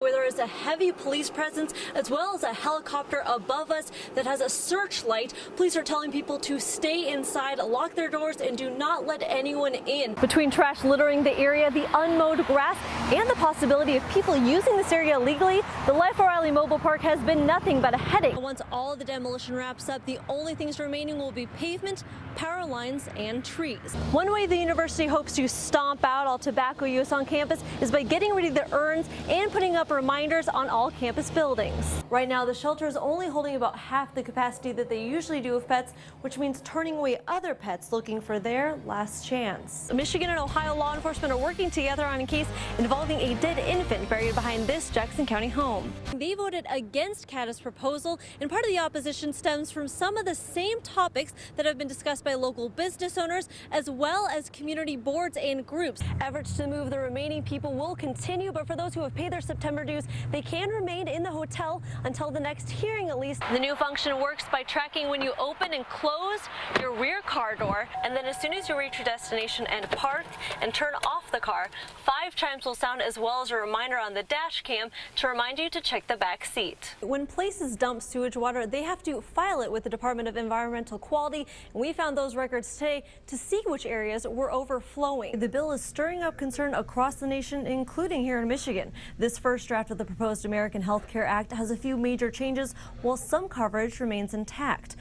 where there is a heavy police presence as well as a helicopter above us that has a searchlight. Police are telling people to stay inside, lock their doors, and do not let anyone in. Between trash littering the area, the unmowed grass, and the possibility of people using this area illegally, the Life O'Reilly Mobile Park has been nothing but a headache. Once all of the demolition wraps up, the only things remaining will be pavement, power lines, and trees. One way the university hopes to stomp out all tobacco use on campus is by getting rid of the urns and putting up reminders on all campus buildings. Right now, the shelter is only holding about half the capacity that they usually do with pets, which means turning away other pets looking for their last chance. Michigan and Ohio law enforcement are working together on a case involving a dead infant buried behind this Jackson County home. They voted against CATA's proposal, and part of the opposition stems from some of the same topics that have been discussed by local business owners as well as community boards and groups. Efforts to move the remaining people will continue, but for those who have paid their September dues, they can remain in the hotel until the next hearing at least. The new function works by tracking when you open and close your rear car door, and then as soon as you reach your destination and park and turn off the car, 5 chimes will sound as well as a reminder on the dash cam to remind you to check the back seat. When places dump sewage water, they have to file it with the Department of Environmental Quality, and we found those records today to see which areas were overflowing. The bill is stirring up concern across the nation, including here in Michigan. This first draft of the proposed American Health Care Act has a few major changes, while some coverage remains intact.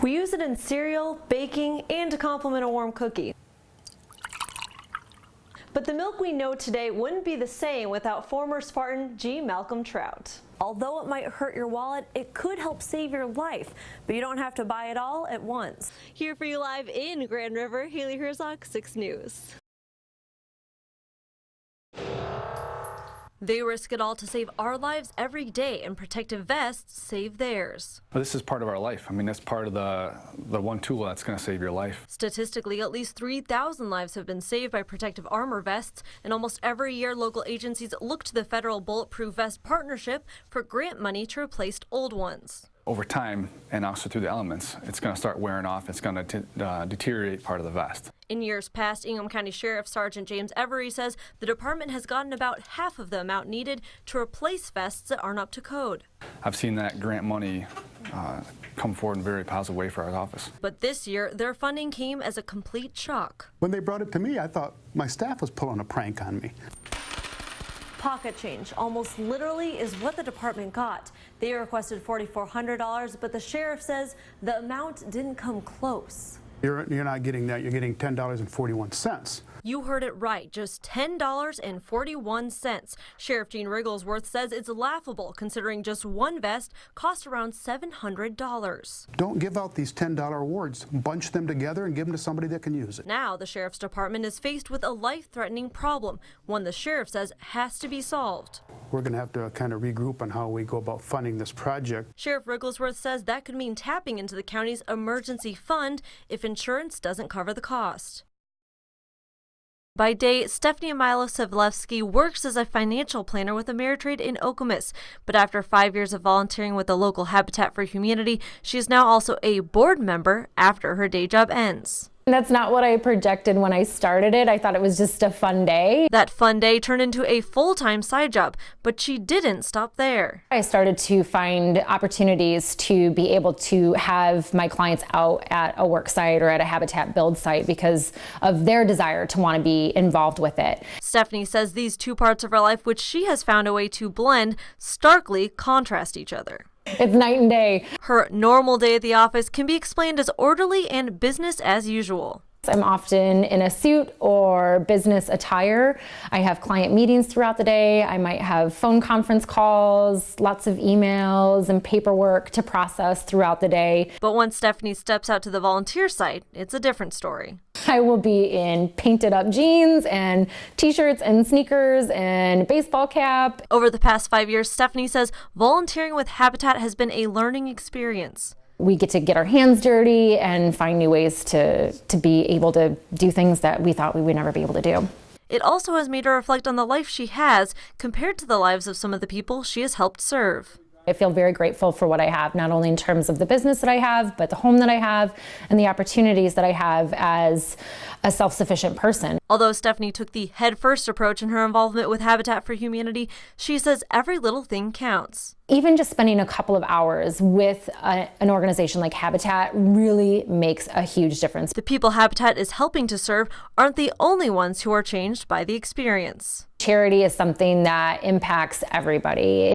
We use it in cereal, baking, and to complement a warm cookie. But the milk we know today wouldn't be the same without former Spartan G. Malcolm Trout. Although it might hurt your wallet, it could help save your life, but you don't have to buy it all at once. Here for you live in Grand River, Haley Herzog, 6 News. They risk it all to save our lives every day, and protective vests save theirs. Well, this is part of our life. I mean, that's part of the one tool that's going to save your life. Statistically, at least 3,000 lives have been saved by protective armor vests, and almost every year local agencies look to the Federal Bulletproof Vest Partnership for grant money to replace old ones. Over time, and also through the elements, it's going to start wearing off. It's going to deteriorate part of the vest. In years past, Ingham County Sheriff Sergeant James Every says the department has gotten about half of the amount needed to replace vests that aren't up to code. I've seen that grant money come forward in a very positive way for our office. But this year, their funding came as a complete shock. When they brought it to me, I thought my staff was pulling a prank on me. Pocket change, almost literally, is what the department got. They requested $4,400, but the sheriff says the amount didn't come close. You're not getting that. You're getting $10.41. You heard it right, just $10.41. Sheriff Gene Rigglesworth says it's laughable considering just one vest cost around $700. Don't give out these $10 awards. Bunch them together and give them to somebody that can use it. Now the sheriff's department is faced with a life-threatening problem, one the sheriff says has to be solved. We're going to have to kind of regroup on how we go about funding this project. Sheriff Rigglesworth says that could mean tapping into the county's emergency fund if insurance doesn't cover the cost. By day, Stephanie Milo-Sevlevsky works as a financial planner with Ameritrade in Okemos, but after 5 years of volunteering with the local Habitat for Humanity, she is now also a board member after her day job ends. That's not what I projected when I started it. I thought it was just a fun day. That fun day turned into a full-time side job, but she didn't stop there. I started to find opportunities to be able to have my clients out at a work site or at a Habitat build site because of their desire to want to be involved with it. Stephanie says these two parts of her life, which she has found a way to blend, starkly contrast each other. It's night and day. Her normal day at the office can be explained as orderly and business as usual. I'm often in a suit or business attire. I have client meetings throughout the day. I might have phone conference calls, lots of emails and paperwork to process throughout the day. But once Stephanie steps out to the volunteer site, it's a different story. I will be in painted up jeans and t-shirts and sneakers and baseball cap. Over the past 5 years, Stephanie says volunteering with Habitat has been a learning experience. We get to get our hands dirty and find new ways to be able to do things that we thought we would never be able to do. It also has made her reflect on the life she has compared to the lives of some of the people she has helped serve. I feel very grateful for what I have, not only in terms of the business that I have, but the home that I have and the opportunities that I have as a self-sufficient person. Although Stephanie took the head-first approach in her involvement with Habitat for Humanity, she says every little thing counts. Even just spending a couple of hours with an organization like Habitat really makes a huge difference. The people Habitat is helping to serve aren't the only ones who are changed by the experience. Charity is something that impacts everybody.